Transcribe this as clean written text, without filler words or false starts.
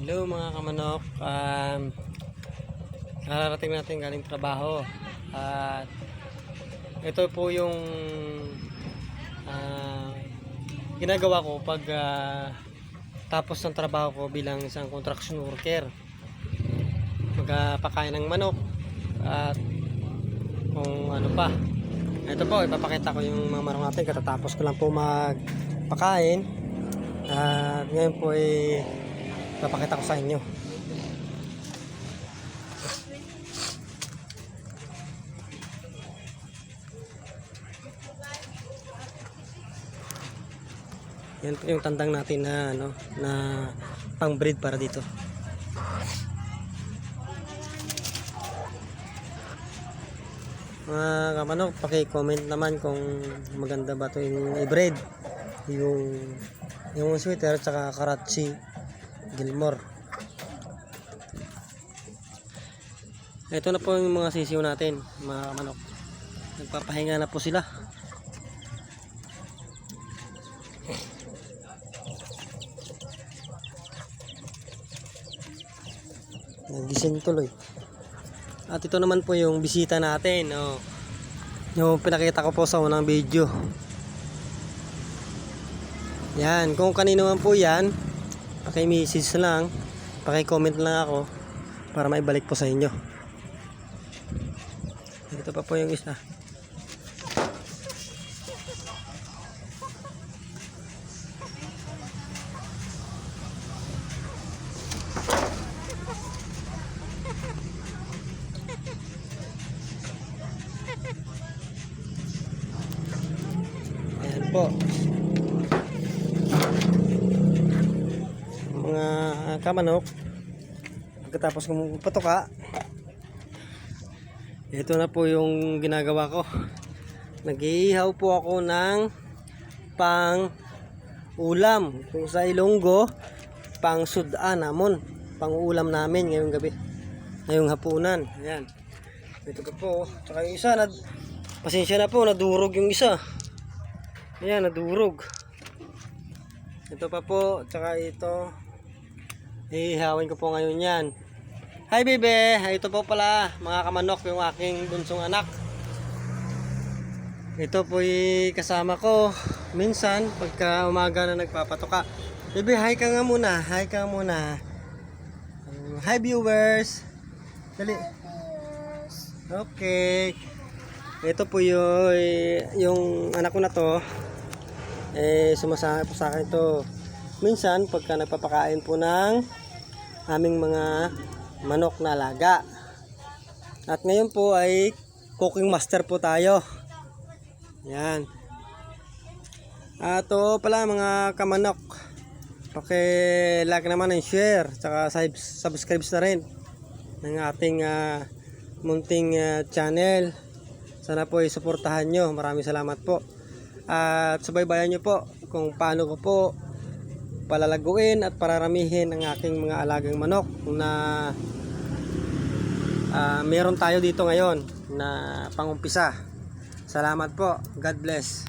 Hello mga kamanok, kararating natin galing trabaho at ito po yung ginagawa ko pag tapos ng trabaho ko bilang isang construction worker. Magpakain ng manok at kung ano pa. Ito po, ipapakita ko yung mga manok natin katatapos ko lang po magpakain at ngayon po papakita ko sa inyo. Yan po yung tandang natin na na pang breed para dito. Mga kamanok, paki-comment naman kung maganda ba 'to yung i-breed. Yung sweater at saka Karachi Gilmore. Ito na po yung mga sisiw natin, mga manok. Nagpapahinga na po sila. Nagising tuloy. At ito naman po yung bisita natin. Yung pinakita ko po sa unang video. Yan, kung kanino man po yan, paki-message lang, paki-comment lang ako para maibalik po sa inyo. Ito pa po yung isa. Ayan po. Mga kamanok, pagkatapos kong patuka, ito na po yung ginagawa ko. Nag-iihaw po ako ng pang ulam. Kung sa Ilonggo, pang sudan namon, pang ulam namin ngayong gabi, ngayong hapunan. Ayan, ito pa po. Tsaka yung isa, pasensya na po, nadurog yung isa. Ayan, nadurog. Ito pa po, tsaka ito ihawin ko po ngayon yan. Hi bebe, ito po pala mga kamanok yung aking bunsong anak. Ito po kasama ko minsan pagka umaga na nagpapatuka. Bebe, hi ka nga muna, hi ka muna. Hi viewers. Dali. Okay. Ito po yung anak ko na to. Sumasama po sa akin ito. Minsan pagka nagpapakain po ng aming mga manok na alaga. At ngayon po ay cooking master po tayo. Yan. Ito pala mga kamanok, paki-like naman and share, tsaka subscribe na rin ng ating munting channel. Sana po isuportahan nyo. Maraming salamat po. At subaybayan nyo po kung paano ko po palalaguin at pararamihin ang aking mga alagang manok na meron tayo dito ngayon na pangumpisa. Salamat po. God bless.